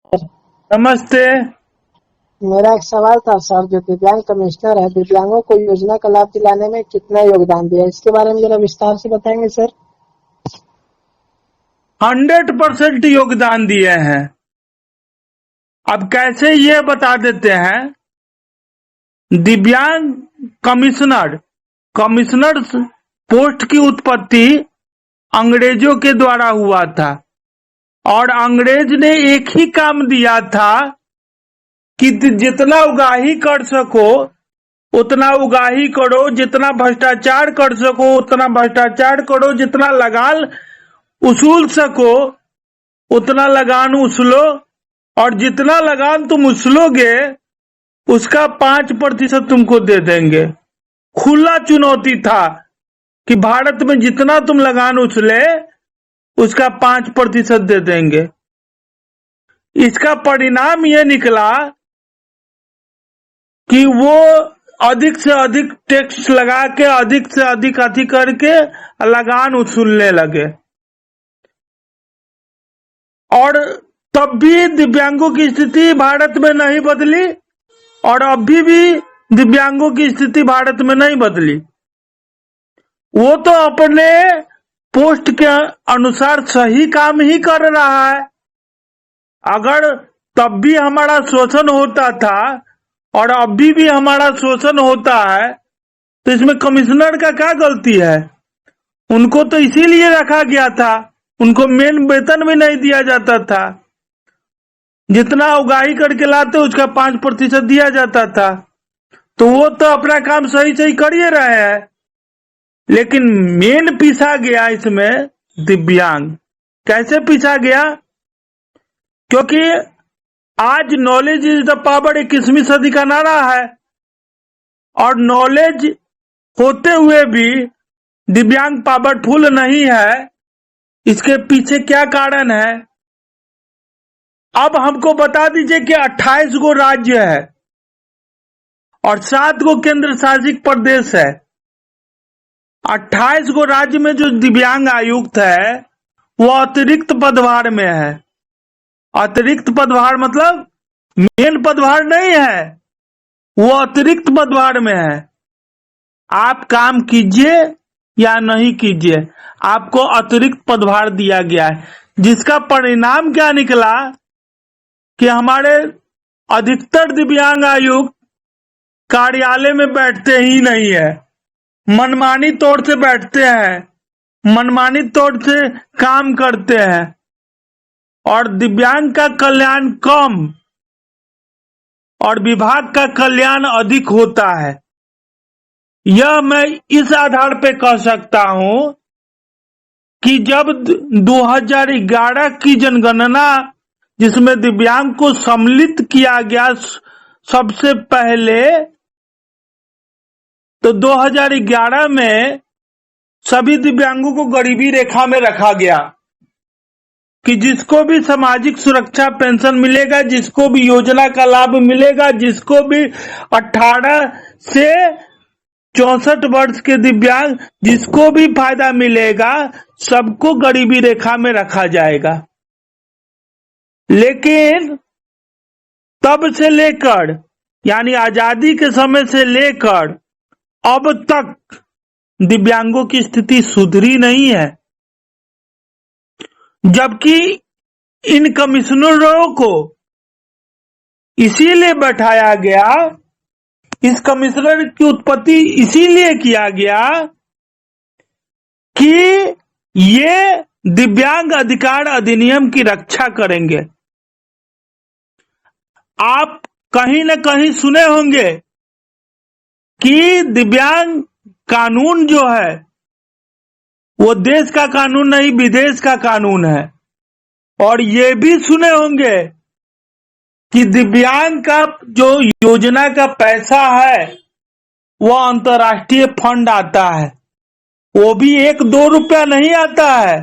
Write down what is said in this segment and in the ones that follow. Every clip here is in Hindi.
नमस्ते। मेरा एक सवाल था सर। जो दिव्यांग कमिश्नर है, दिव्यांगों को योजना का लाभ दिलाने में कितना योगदान दिया, इसके बारे में जरा विस्तार से बताएंगे सर। 100% योगदान दिए हैं। अब कैसे ये बता देते हैं। दिव्यांग कमिश्नर पोस्ट की उत्पत्ति अंग्रेजों के द्वारा हुआ था और अंग्रेज ने एक ही काम दिया था कि जितना उगाही कर सको उतना उगाही करो, जितना भ्रष्टाचार कर सको उतना भ्रष्टाचार करो, जितना लगान उसूल सको उतना लगान उसूलो, और जितना लगान तुम उसूलोगे उसका 5% तुमको दे देंगे। खुला चुनौती था कि भारत में जितना तुम लगान उछले उसका 5% दे देंगे। इसका परिणाम यह निकला कि वो अधिक से अधिक टैक्स लगा के अधिक से अधिक अति करके लगान उसूलने लगे, और तब भी दिव्यांगों की स्थिति भारत में नहीं बदली और अभी भी दिव्यांगों की स्थिति भारत में नहीं बदली। वो तो अपने पोस्ट के अनुसार सही काम ही कर रहा है। अगर तब भी हमारा शोषण होता था और अभी भी हमारा शोषण होता है तो इसमें कमिश्नर का क्या गलती है। उनको तो इसीलिए रखा गया था, उनको मेन वेतन भी नहीं दिया जाता था। जितना उगाही करके लाते उसका 5% दिया जाता था, तो वो तो अपना काम सही सही कर ही रहे हैं। लेकिन मेन पीछा गया इसमें दिव्यांग। कैसे पीछा गया? क्योंकि आज नॉलेज इज द पावर 21वीं सदी का नारा है, और नॉलेज होते हुए भी दिव्यांग पावरफुल नहीं है। इसके पीछे क्या कारण है? अब हमको बता दीजिए कि 28 गो राज्य है और 7 गो केंद्र शासित प्रदेश है। 28 गो राज्य में जो दिव्यांग आयुक्त है वो अतिरिक्त पदभार में है। अतिरिक्त पदभार मतलब मेन पदभार नहीं है, वो अतिरिक्त पदभार में है। आप काम कीजिए या नहीं कीजिए, आपको अतिरिक्त पदभार दिया गया है, जिसका परिणाम क्या निकला कि हमारे अधिकतर दिव्यांग आयुक्त कार्यालय में बैठते ही नहीं है, मनमानी तौर से बैठते हैं, मनमानी तौर से काम करते हैं, और दिव्यांग का कल्याण कम और विभाग का कल्याण अधिक होता है। यह मैं इस आधार पे कह सकता हूं कि जब 2011 की जनगणना जिसमें दिव्यांग को सम्मिलित किया गया सबसे पहले, तो 2011 में सभी दिव्यांगों को गरीबी रेखा में रखा गया कि जिसको भी सामाजिक सुरक्षा पेंशन मिलेगा, जिसको भी योजना का लाभ मिलेगा, जिसको भी 18 से 64 वर्ष के दिव्यांग जिसको भी फायदा मिलेगा सबको गरीबी रेखा में रखा जाएगा। लेकिन तब से लेकर यानी आजादी के समय से लेकर अब तक दिव्यांगों की स्थिति सुधरी नहीं है, जबकि इन कमिश्नरों को इसीलिए बैठाया गया, इस कमिश्नर की उत्पत्ति इसीलिए किया गया कि ये दिव्यांग अधिकार अधिनियम की रक्षा करेंगे। आप कहीं न कहीं सुने होंगे कि दिव्यांग कानून जो है वो देश का कानून नहीं विदेश का कानून है, और ये भी सुने होंगे कि दिव्यांग का जो योजना का पैसा है वो अंतर्राष्ट्रीय फंड आता है, वो भी 1-2 रुपया नहीं आता है।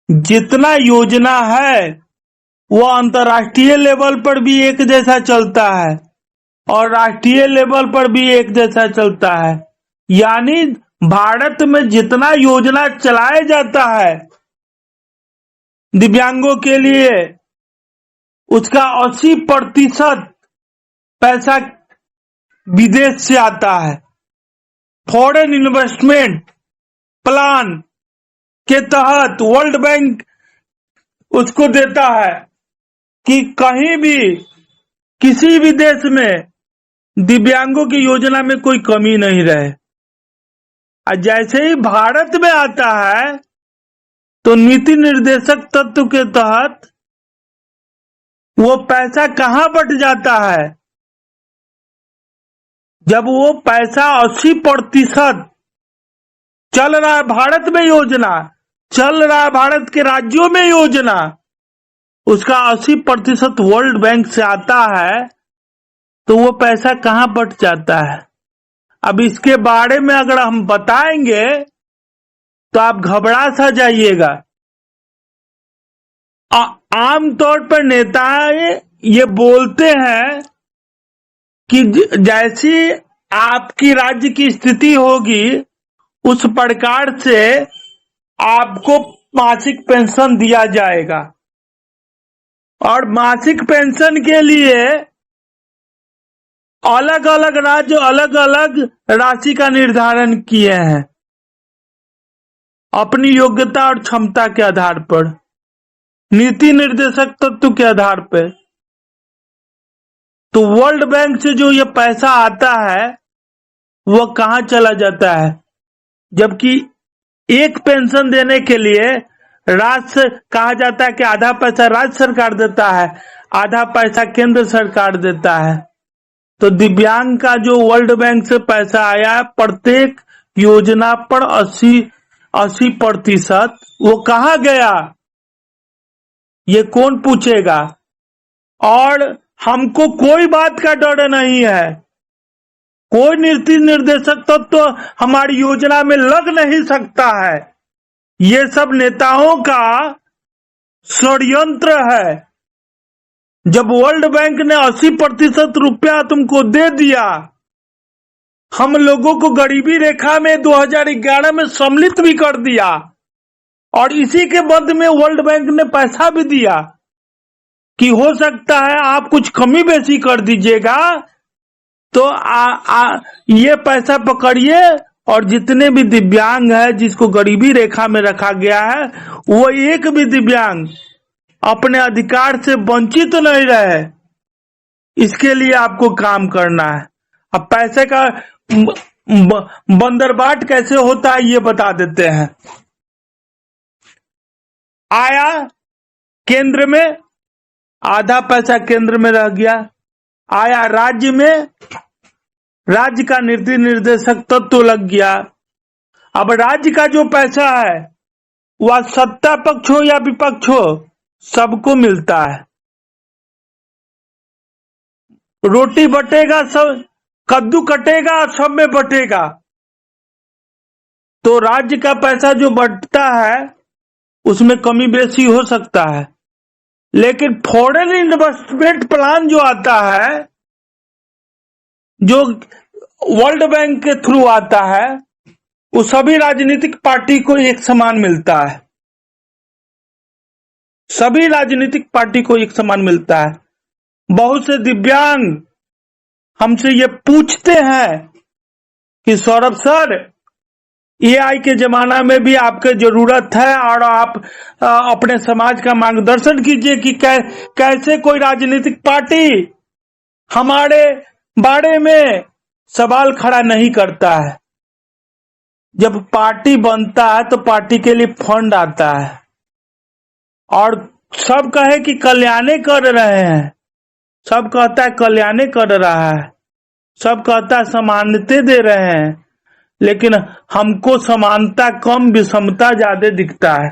जितना योजना है वो अंतर्राष्ट्रीय लेवल पर भी एक जैसा चलता है और राष्ट्रीय लेवल पर भी एक जैसा चलता है। यानी भारत में जितना योजना चलाया जाता है दिव्यांगों के लिए उसका 80% पैसा विदेश से आता है। फॉरेन इन्वेस्टमेंट प्लान के तहत वर्ल्ड बैंक उसको देता है कि कहीं भी किसी भी देश में दिव्यांगों की योजना में कोई कमी नहीं रहे। और जैसे ही भारत में आता है तो नीति निर्देशक तत्व के तहत वो पैसा कहां बट जाता है। जब वो पैसा 80% चल रहा है भारत में योजना, चल रहा है भारत के राज्यों में योजना, उसका 80% वर्ल्ड बैंक से आता है, तो वो पैसा कहां बट जाता है। अब इसके बारे में अगर हम बताएंगे तो आप घबरा सा जाइएगा। आमतौर पर नेता ये बोलते हैं कि जैसी आपकी राज्य की स्थिति होगी उस प्रकार से आपको मासिक पेंशन दिया जाएगा, और मासिक पेंशन के लिए अलग अलग राज्य अलग अलग राशि का निर्धारण किए हैं अपनी योग्यता और क्षमता के आधार पर, नीति निर्देशक तत्व के आधार पर। तो वर्ल्ड बैंक से जो ये पैसा आता है वो कहां चला जाता है, जबकि एक पेंशन देने के लिए राज्य कहा जाता है कि आधा पैसा राज्य सरकार देता है, आधा पैसा केंद्र सरकार देता है। तो दिव्यांग का जो वर्ल्ड बैंक से पैसा आया प्रत्येक योजना पर 80% वो कहां गया ये कौन पूछेगा। और हमको कोई बात का डर नहीं है, कोई नीति निर्देशक तत्व तो हमारी योजना में लग नहीं सकता है। ये सब नेताओं का षड्यंत्र है। जब वर्ल्ड बैंक ने 80% रुपया तुमको दे दिया, हम लोगों को गरीबी रेखा में 2011 में सम्मिलित भी कर दिया, और इसी के बदले में वर्ल्ड बैंक ने पैसा भी दिया कि हो सकता है आप कुछ कमी बेसी कर दीजिएगा, तो ये पैसा पकड़िए और जितने भी दिव्यांग है जिसको गरीबी रेखा में रखा गया है वो एक भी दिव्यांग अपने अधिकार से वंचित नहीं रहे, इसके लिए आपको काम करना है। अब पैसे का बंदरबाट कैसे होता है ये बता देते हैं। आया केंद्र में, आधा पैसा केंद्र में रह गया, आया राज्य में, राज्य का नीति निर्देशक तत्व लग गया। अब राज्य का जो पैसा है वह सत्ता पक्ष हो या विपक्ष हो सबको मिलता है। रोटी बटेगा सब, कद्दू कटेगा सब में बटेगा। तो राज्य का पैसा जो बटता है उसमें कमी बेसी हो सकता है, लेकिन फॉरेन इन्वेस्टमेंट प्लान जो आता है, जो वर्ल्ड बैंक के थ्रू आता है, वो सभी राजनीतिक पार्टी को एक समान मिलता है, सभी राजनीतिक पार्टी को एक समान मिलता है। बहुत से दिव्यांग हमसे ये पूछते हैं कि सौरभ सर, एआई के जमाना में भी आपके जरूरत है और आप अपने समाज का मार्गदर्शन कीजिए कि कैसे कोई राजनीतिक पार्टी हमारे बारे में सवाल खड़ा नहीं करता है। जब पार्टी बनता है तो पार्टी के लिए फंड आता है और सब कहे कि कल्याणे कर रहे हैं, सब कहता है कल्याणे कर रहा है, सब कहता है समानता दे रहे हैं, लेकिन हमको समानता कम विषमता ज्यादा दिखता है।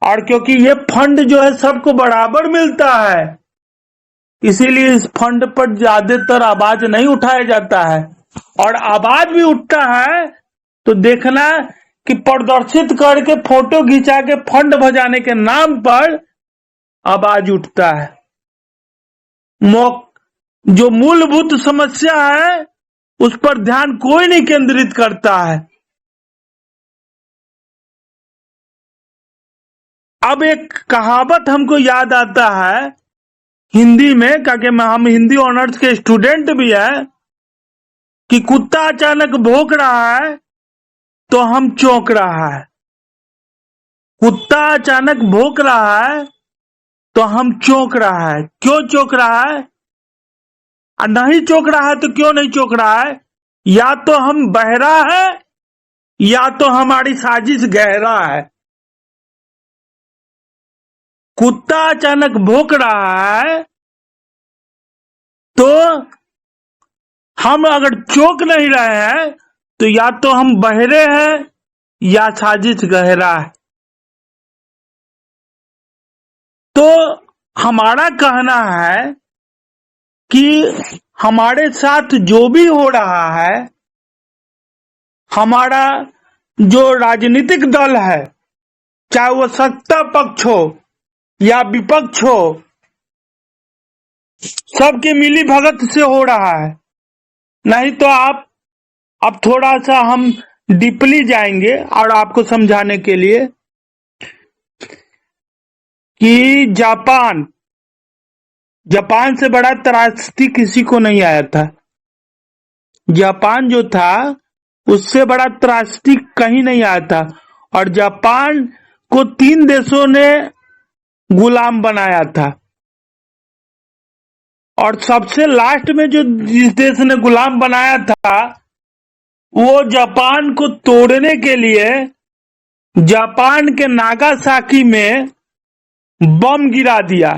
और क्योंकि ये फंड जो है सबको बराबर मिलता है, इसीलिए इस फंड पर ज्यादातर आवाज नहीं उठाया जाता है। और आवाज भी उठता है तो देखना कि प्रदर्शित करके फोटो खिंचा के फंड बजाने के नाम पर आवाज उठता है। जो मूलभूत समस्या है उस पर ध्यान कोई नहीं केंद्रित करता है। अब एक कहावत हमको याद आता है हिंदी में, क्योंकि हम हिंदी ऑनर्स के स्टूडेंट भी हैं, कि कुत्ता अचानक भौंक रहा है तो हम चौंक रहा है। कुत्ता अचानक भौंक रहा है तो हम चौंक रहा है। क्यों चौंक रहा है? और नहीं चौंक रहा है तो क्यों नहीं चौंक रहा है? या तो हम बहरा है या तो हमारी साजिश गहरा है। कुत्ता अचानक भौंक रहा है तो हम अगर चौंक नहीं रहे हैं तो या तो हम बहरे हैं या साजिश गहरा है। तो हमारा कहना है कि हमारे साथ जो भी हो रहा है, हमारा जो राजनीतिक दल है, चाहे वो सत्ता पक्ष हो या विपक्ष हो, सबके मिली भगत से हो रहा है। नहीं तो आप अब थोड़ा सा हम डीपली जाएंगे और आपको समझाने के लिए कि जापान से बड़ा त्रासदी किसी को नहीं आया था। जापान जो था उससे बड़ा त्रासदी कहीं नहीं आया था, और जापान को 3 देशों ने गुलाम बनाया था, और सबसे लास्ट में जो जिस देश ने गुलाम बनाया था वो जापान को तोड़ने के लिए जापान के नागासाकी में बम गिरा दिया।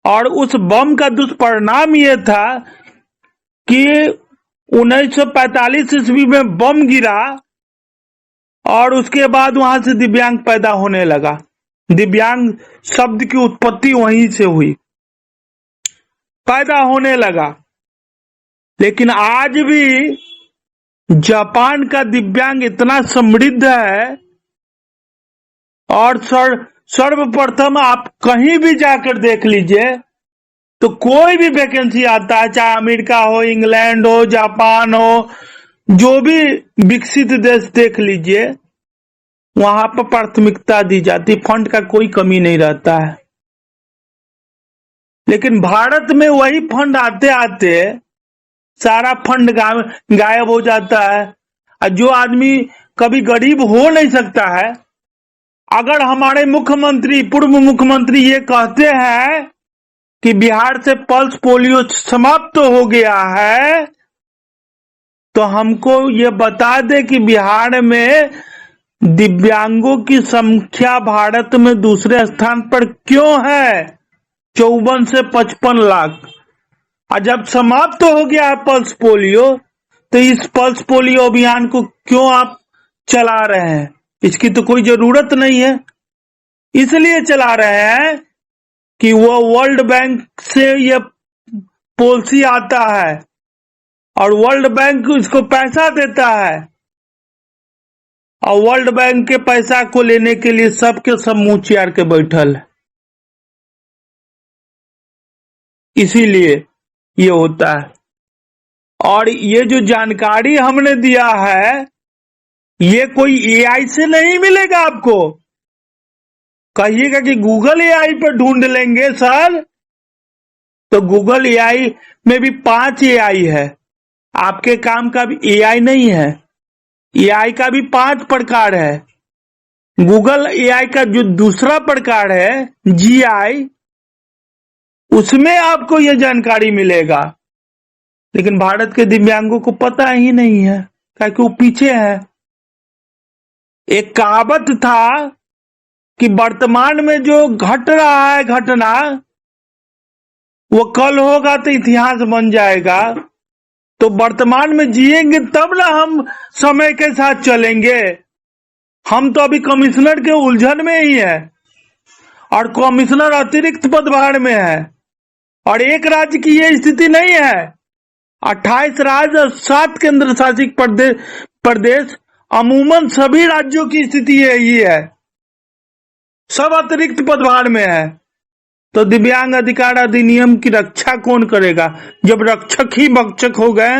और उस बम का दुष्परिणाम ये था कि 1945 ईस्वी में बम गिरा और उसके बाद वहां से दिव्यांग पैदा होने लगा। दिव्यांग शब्द की उत्पत्ति वहीं से हुई, पैदा होने लगा। लेकिन आज भी जापान का दिव्यांग इतना समृद्ध है, और सर्वप्रथम आप कहीं भी जाकर देख लीजिए तो कोई भी वैकेंसी आता है, चाहे अमेरिका हो, इंग्लैंड हो, जापान हो, जो भी विकसित देश देख लीजिए, वहां पर प्राथमिकता दी जाती, फंड का कोई कमी नहीं रहता है। लेकिन भारत में वही फंड आते आते सारा फंड गायब हो जाता है। और जो आदमी कभी गरीब हो नहीं सकता है, अगर हमारे मुख्यमंत्री, पूर्व मुख्यमंत्री ये कहते हैं कि बिहार से पल्स पोलियो समाप्त हो गया है, तो हमको ये बता दे कि बिहार में दिव्यांगों की संख्या भारत में दूसरे स्थान पर क्यों है, 54 से 55 लाख। और जब समाप्त हो गया है पल्स पोलियो, तो इस पल्स पोलियो अभियान को क्यों आप चला रहे हैं? इसकी तो कोई जरूरत नहीं है। इसलिए चला रहे हैं कि वो वर्ल्ड बैंक से ये पॉलिसी आता है और वर्ल्ड बैंक इसको पैसा देता है, और वर्ल्ड बैंक के पैसा को लेने के लिए सबके सब मुंह चियार के बैठल है। इसीलिए ये होता है। और ये जो जानकारी हमने दिया है, ये कोई एआई से नहीं मिलेगा आपको। कहिएगा कि गूगल एआई पर ढूंढ लेंगे सर, तो गूगल एआई में भी 5 एआई है, आपके काम का भी एआई नहीं है। एआई का भी 5 प्रकार है। गूगल एआई का जो दूसरा प्रकार है जीआई, उसमें आपको यह जानकारी मिलेगा। लेकिन भारत के दिव्यांगों को पता ही नहीं है, क्योंकि वो पीछे है। एक कहावत था कि वर्तमान में जो घट रहा है घटना, वो कल होगा तो इतिहास बन जाएगा। तो वर्तमान में जिएंगे तब ना हम समय के साथ चलेंगे। हम तो अभी कमिश्नर के उलझन में ही है, और कमिश्नर अतिरिक्त पदभार में है, और एक राज्य की ये स्थिति नहीं है। 28 राज्य और 7 केंद्र शासित प्रदेश, अमूमन सभी राज्यों की स्थिति यही है, सब अतिरिक्त पदभार में है। तो दिव्यांग अधिकार अधिनियम की रक्षा कौन करेगा, जब रक्षक ही भक्षक हो गए?